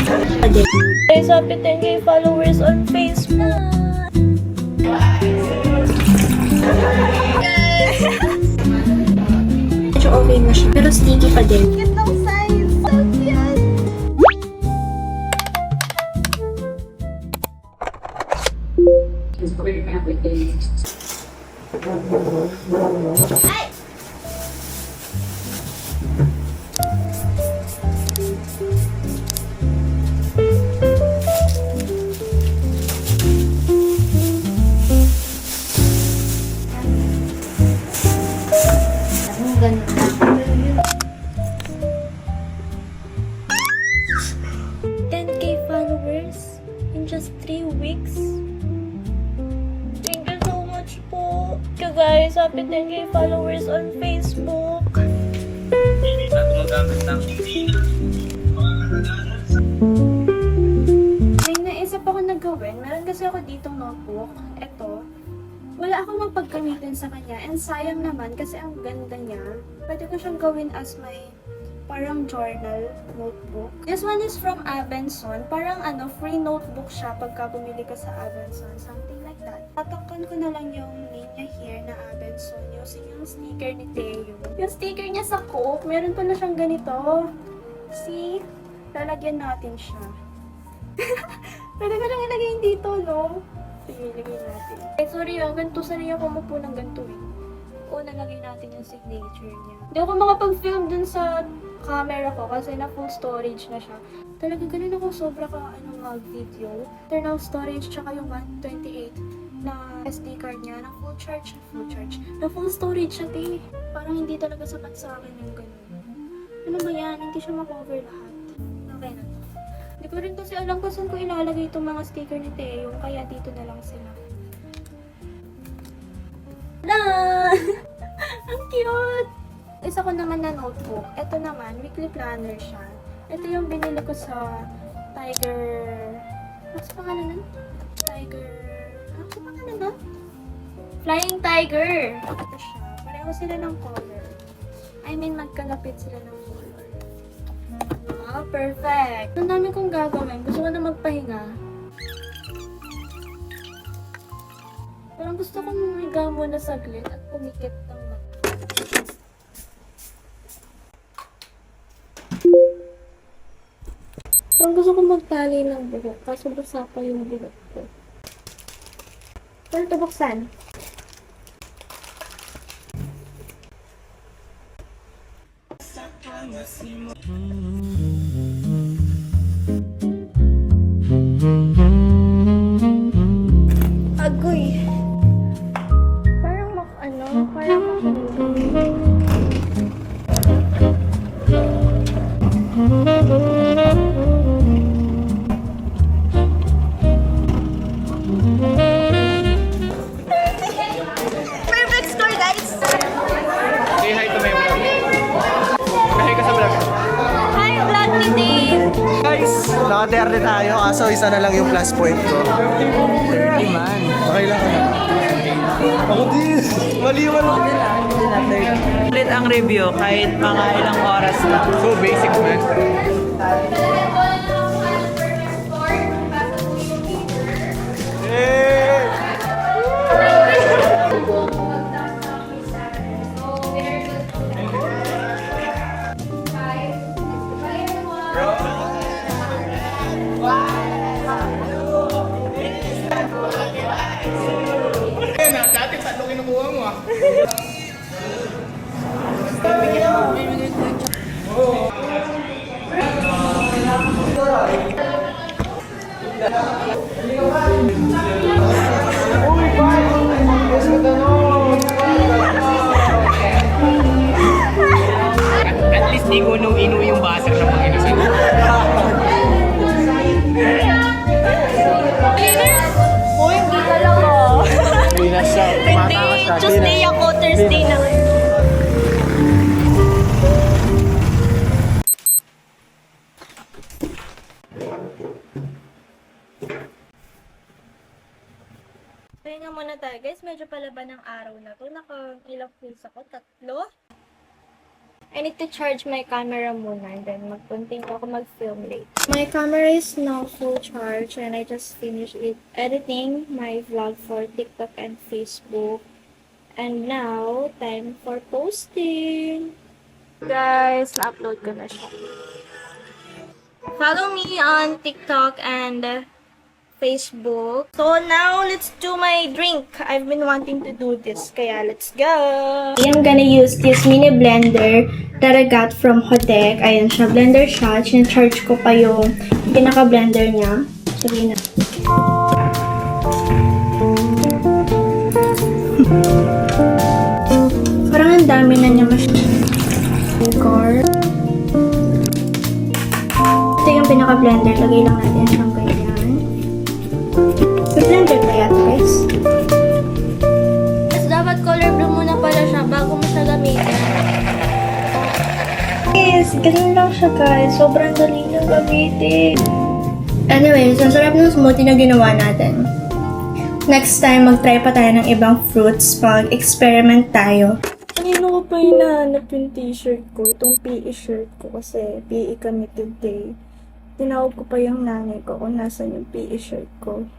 Guys, happy 10K followers on Facebook. Medyo okay na siya, pero sticky pa din. Cute ng size. So cute. Ay! Ang ganda. 10K followers in just 3 weeks. Thank you so much po. You guys, happy 10K followers on Facebook. May naisip ako na gawin. Meron kasi ako ditong notebook. Ito. Wala akong mapagkamitin sa kanya. And sayang naman kasi ang ganda niya. Pwede ko siyang gawin as my parang journal notebook. This one is from Abenson. Parang free notebook siya pagka bumili ka sa Abenson. Something like that. Tatakpan ko na lang yung name niya here na Abenson using yung sticker ni Teo. Yung sticker niya sa Coke, meron pa na siyang ganito. See? Lalagyan natin siya. Pwede ko lang ilagay dito, no? Sige, ilagay natin. Sorry ganito sanay ako umupo ng ganito eh. O, nalagay natin yung signature niya. Hindi ako makapag-film dun sa camera ko kasi na full storage na siya. Talaga ganun ako sobra ka mag-video. Internal storage tsaka yung 128 na SD card niya na full charge. Na full storage siya, te. Parang hindi talaga sapat sa akin yung ganun. Ano ba yan? Hindi siya ma-cover lahat. Okay na to. Hindi ko rin kasi alam kung saan ko ilalagay itong mga sticker ni Teo, kaya dito na lang sila. Ang cute! Isa ko naman na notebook. Ito naman, weekly planner siya. Ito yung binili ko sa Tiger... What's pangalan nun? Tiger... Ano sa pangalan nun? Flying Tiger! Ito siya. Pareho sila ng color. I mean, magkalapit sila ng color. Ah, perfect! Ang dami kong gagawin. Gusto ko na magpahinga. Parang gusto kong humiga muna saglit at pumikit ng mata. Parang gusto kong magtali ng buhok, kaso basa pa yung buhok ko. Paano ito buksan? Agoy! Parang parang Perfect score, guys! Say hi to my vlog. Hi ka sa vlog. Hi, vlog ni Dave! Guys, naka-30 tayo kaso isa na lang yung plus point ko. 30 man. Okay lang ka na. Ako din. Mali yung ano. Ulit ang review kahit mga ilang oras lang. So basic man. Dati tatlo kinukuha mo ah. At least di ko nung inu yung baser na pang-inusin. Uy, hindi talaga. Hindi na siya. Tumatakas siya. Tuesday ako, Thursday na. Pahinga muna tayo guys, medyo palaban ng araw na to. Naka-ilang pills ako, 3. I need to charge my camera muna and then mag-continue ako mag-film later. My camera is now full charge and I just finished editing my vlog for TikTok and Facebook. And now, time for posting! Guys, na-upload ko na siya. Follow me on TikTok and Facebook. So now, let's do my drink. I've been wanting to do this, kaya let's go! I'm gonna use this mini blender that I got from Hodek. Ayan siya, blender siya. Charge ko pa yung pinaka-blender niya. Sabihin na. Parang ang dami na niya masyadong. Ito yung pinaka-blender. Lagay lang natin siyang ganyan. May blender pa yan, guys. Mas dapat color blue muna pala siya bago mo siya gamitin. Yes, ganun lang siya, guys. Sobrang dali niyang gamitin. Anyways, ang sarap ng smoothie na ginawa natin. Next time, mag-try pa tayo ng ibang fruits pag experiment tayo. Kanino ko pa hinahanap yung t-shirt ko? Itong PE shirt ko kasi PE kami today. Tinawag ko pa yung nanay ko kung nasan yung PE shirt ko.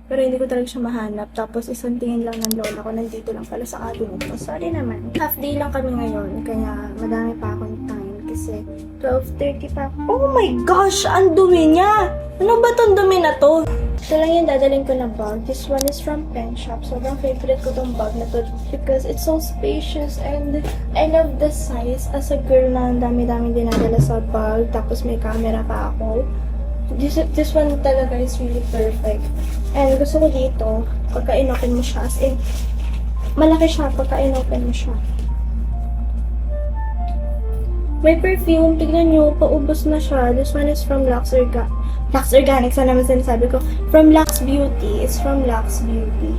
Pero hindi ko talaga siya mahanap. Tapos isang tingin lang ng lola ko, nandito lang pala sa cabinet ko. Sorry naman. Half day lang kami ngayon, kaya madami pa akong time. Kasi 12:30 pa. Oh my gosh! Ang dumi niya! Ano ba tong dumi na to? Ito lang yung dadalhin ko na bag. This one is from Pen Shop. Sobrang favorite ko tong bag na to because it's so spacious and I love the size. As a girl na ang dami-dami dinadala sa bag. Tapos may camera pa ako. This one talaga is really perfect. And gusto ko dito, pagka inopen mo siya, as in, malaki siya pagka inopen mo siya. May perfume, tignan nyo, paubos na siya. This one is from Lux Organics, ano naman sinasabi ko? From Lux Beauty. It's from Lux Beauty.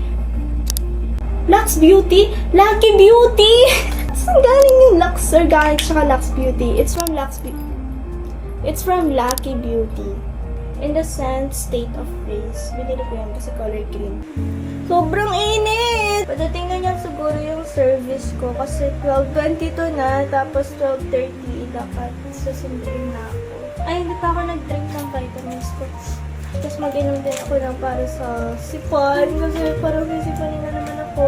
Lux Beauty? Lucky Beauty! Saan galing yung Lux Organics saka Lux Beauty? It's from Lux Beauty. It's from Lucky Beauty. In the scent State of Grace. Binili ko yan kasi color green. Sobrang init! Padating na niya siguro yung service ko kasi 12:22 na, tapos 12:30 dapat susunduin na ako. Ay, hindi pa ako nag-drink ng vitamins ko. Tapos mag-inom din ako ng para sa sipan kasi parang sisipanin na naman ako.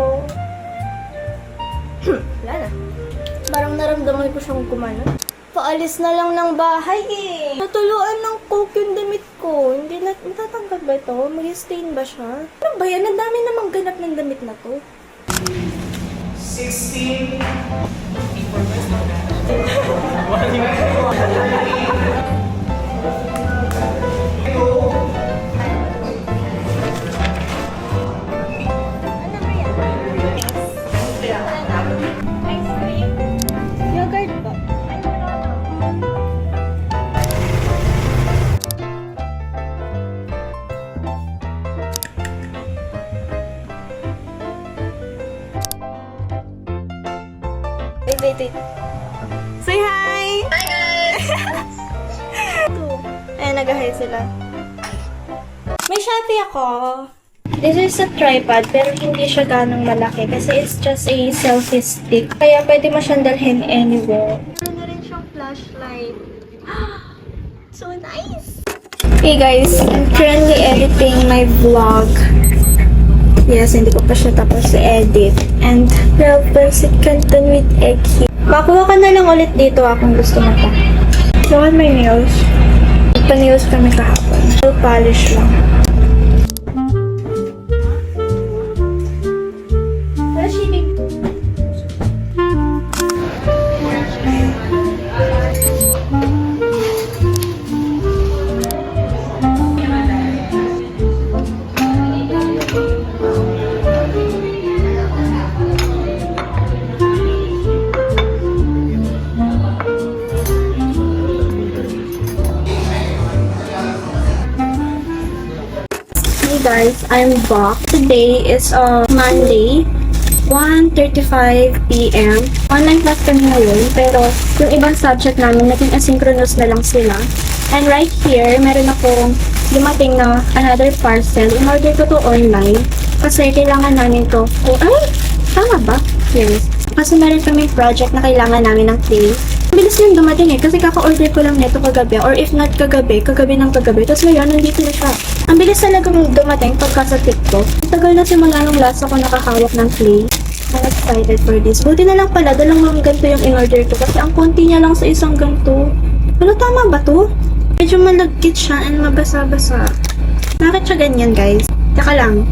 Wala na. Parang naramdaman ko siyang kumano. Paalis na lang ng bahay eh. Natuluan ng coke yung damit ko. Hindi natatanggal ba ito? Mag-stain ba siya? Ano ba yan? Ang dami namang ganap ng damit na to. 16. Ice cream? Yogurt ba? Wait. Say hi! Hi guys! Ayan, nag-hi sila. May Shopee ako. This is a tripod, pero hindi siya ganong malaki kasi it's just a selfie stick. Kaya pwede mo siyang dalhin anywhere. Ano rin siyang flashlight. So nice! Hey guys, I'm currently editing my vlog. Yes, hindi ko pa siya tapos i-edit. And 12 Percent Canton with egg. Makuha ka na lang ulit dito kung gusto mo pa. Look at my nails. Pa-nails kami kahapon. Full polish lang. Wala shipping. Guys, I'm back. Today is Monday, 1:35 p.m. Online class kami ngayon, pero yung ibang subject namin naging asynchronous na lang sila. And right here, meron akong dumating na another parcel. In order ko to online, kasi kailangan namin to. Oh, ay! Tama ba? Yes. Kasi meron kaming project na kailangan namin ng clay. Bilis yung dumating kasi kaka-order ko lang nito kagabi, or if not kagabi ng kagabi. Tapos ngayon, nandito na siya. Ang bilis talagang dumating pagka sa TikTok. Tagal na simula nung last ako nakahawak ng clay. I'm excited for this. Buti na lang pala, dalawang ganito yung in-order ko kasi ang konti niya lang sa isang ganito. Pero tama ba to? Medyo malagkit siya and mabasa-basa. Bakit siya ganyan, guys? Teka lang.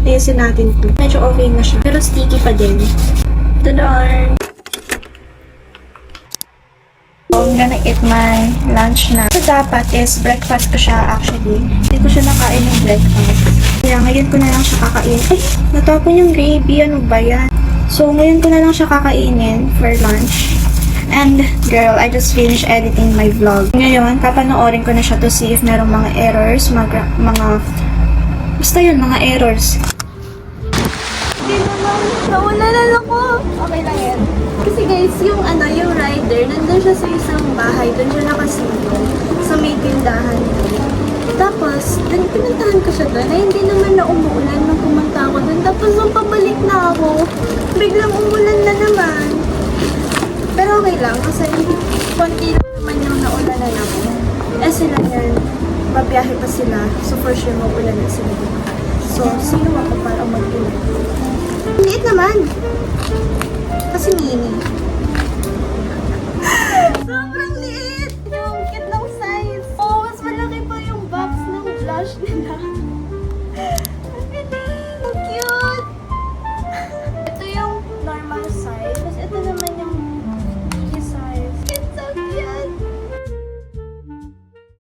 Ayusin natin to. Medyo okay na siya. Pero sticky pa din. Tadaan! I'm gonna eat my lunch na. So, dapat is breakfast ko siya actually. Hindi ko siya nakain ng breakfast. Kaya ngayon ko na lang siya kakain. Ay! Natapon yung gravy. Ano ba yan? So, ngayon ko na lang siya kakainin for lunch. And, girl, I just finished editing my vlog. Ngayon, papanoorin ko na siya to see if merong mga errors, basta yun, mga errors. Nawala na ako. Okay lang yan. Kasi guys, yung rider, nandun siya sa isang bahay, doon siya nakasilong, sa may tindahan. Tapos, pinuntahan ko siya doon, ay hindi naman na umuulan nung pumunta ako doon. Tapos, nung pabalik na ako, biglang umulan na naman. Pero okay lang, kasi konti lang naman yung naulanan ako. Eh sila yan, babiyahe pa sila, so for sure maulan na sila. So, sino ako para mag-ulan? Liit naman! Kasi mini. Sobrang liit! Yung cute ng size. Oh, mas malaki pa yung box ng blush nila.